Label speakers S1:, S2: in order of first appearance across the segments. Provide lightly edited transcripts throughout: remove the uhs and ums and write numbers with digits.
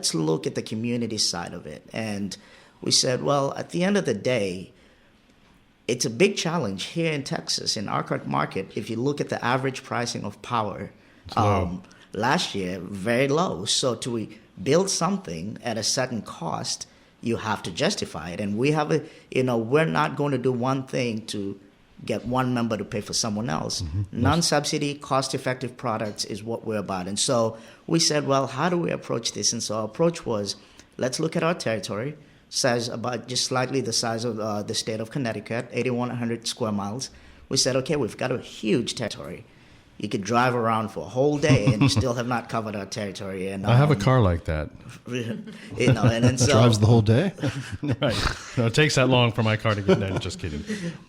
S1: let's look at the community side of it. And we said, well, at the end of the day, it's a big challenge here in Texas, in our current market. If you look at the average pricing of power last year, very low. So to build something at a certain cost, you have to justify it. And we have we're not going to do one thing to get one member to pay for someone else. Non-subsidy, cost-effective products is what we're about. And so we said, well, how do we approach this? And so our approach was, let's look at our territory, size about just slightly the size of the state of Connecticut, 8,100 square miles. We said, okay, we've got a huge territory. You could drive around for a whole day and you still have not covered our territory. And
S2: I have a car like that.
S1: And so
S3: drives the whole day.
S2: Right. No, it takes that long for my car to get there. Just kidding.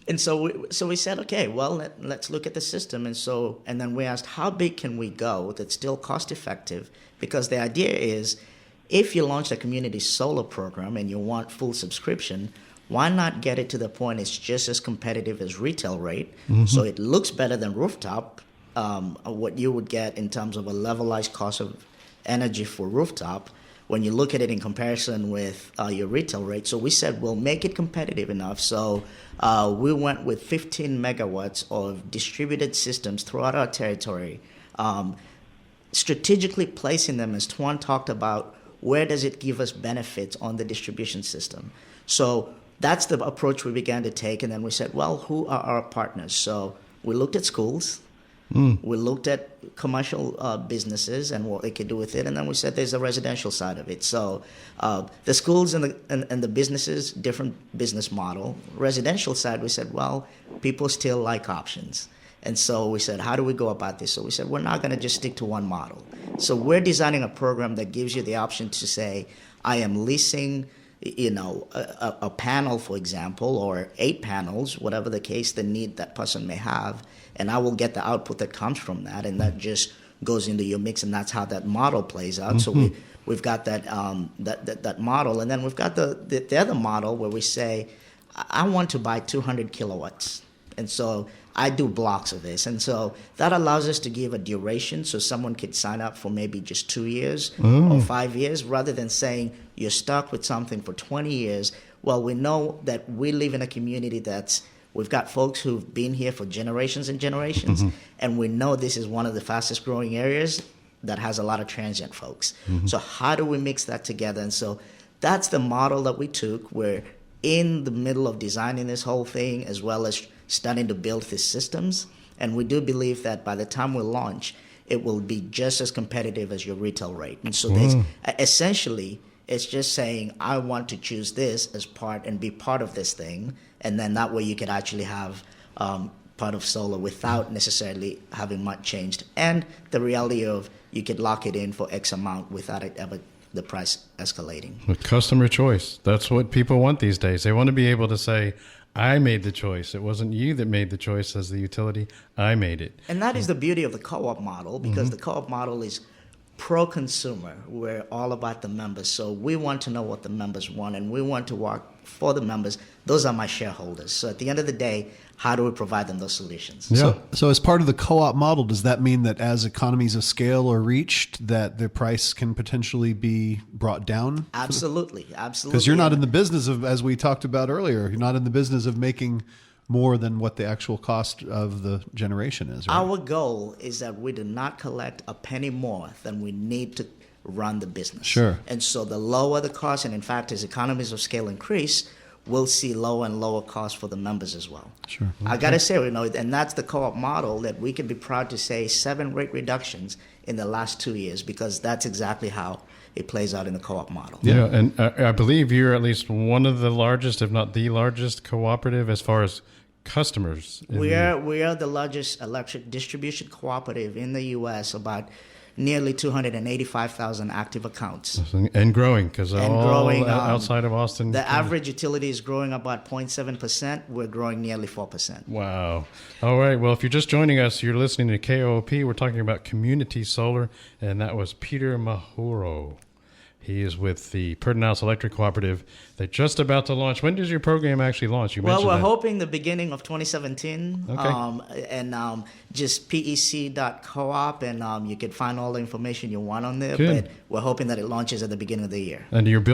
S1: And so we said, okay, well, let's look at the system. And then we asked, how big can we go that's still cost effective? Because the idea is, if you launch a community solar program and you want full subscription, why not get it to the point it's just as competitive as retail rate? So it looks better than rooftop, what you would get in terms of a levelized cost of energy for rooftop when you look at it in comparison with your retail rate. So we said we'll make it competitive enough. So we went with 15 megawatts of distributed systems throughout our territory, strategically placing them, as Tuan talked about, where does it give us benefits on the distribution system? So that's the approach we began to take. And then we said, well, who are our partners? So we looked at schools. We looked at commercial businesses and what they could do with it. And then we said there's a residential side of it. So the schools and the businesses, different business model. Residential side, we said, well, people still like options. And so we said, how do we go about this? So we said, we're not going to just stick to one model. So we're designing a program that gives you the option to say, I am leasing, a panel, for example, or 8 panels, whatever the case, the need that person may have, and I will get the output that comes from that, and that just goes into your mix, and that's how that model plays out. So we've got that that model, and then we've got the other model where we say, I want to buy 200 kilowatts, and so I do blocks of this. And so that allows us to give a duration so someone could sign up for maybe just 2 years or 5 years, rather than saying you're stuck with something for 20 years. Well, we know that we live in a community we've got folks who've been here for generations and generations, and we know this is one of the fastest growing areas that has a lot of transient folks. So how do we mix that together? And so that's the model that we took. We're in the middle of designing this whole thing, as well as starting to build these systems. And we do believe that by the time we launch, it will be just as competitive as your retail rate. And so there's essentially, it's just saying, I want to choose this as part and be part of this thing. And then that way you could actually have part of solar without necessarily having much changed. And the reality of you could lock it in for X amount without it ever the price escalating.
S2: With customer choice. That's what people want these days. They want to be able to say, I made the choice. It wasn't you that made the choice as the utility. I made it.
S1: And that is the beauty of the co-op model, because the co-op model is pro-consumer. We're all about the members. So we want to know what the members want, and we want to work for the members. Those are my shareholders. So at the end of the day, how do we provide them those solutions?
S3: Yeah. So as part of the co-op model, does that mean that as economies of scale are reached, that the price can potentially be brought down?
S1: Absolutely.
S3: Because you're not in the business of, as we talked about earlier, you're not in the business of making more than what the actual cost of the generation is, right?
S1: Our goal is that we do not collect a penny more than we need to run the business.
S3: Sure.
S1: And so the lower the cost, and in fact, as economies of scale increase, we'll see lower and lower costs for the members as well.
S3: Sure.
S1: I got to say, and that's the co-op model that we can be proud to say 7 rate reductions in the last 2 years, because that's exactly how it plays out in the co-op model.
S2: Yeah, and I believe you're at least one of the largest, if not the largest, cooperative as far as customers.
S1: We are the largest electric distribution cooperative in the U.S., about nearly 285,000 active accounts.
S2: And growing, because
S1: growing,
S2: outside of Austin.
S1: The average utility is growing about 0.7%. We're growing nearly 4%.
S2: Wow. All right. Well, if you're just joining us, you're listening to KOP. We're talking about community solar, and that was Peter Mahuro. He is with the Pertinhouse Electric Cooperative. They're just about to launch. When does your program actually launch? You
S1: Well,
S2: mentioned
S1: we're
S2: that.
S1: hoping the beginning of 2017.
S2: Okay.
S1: And just pec.coop, and you can find all the information you want on there.
S2: Good.
S1: But we're hoping that it launches at the beginning of the year.
S2: And you're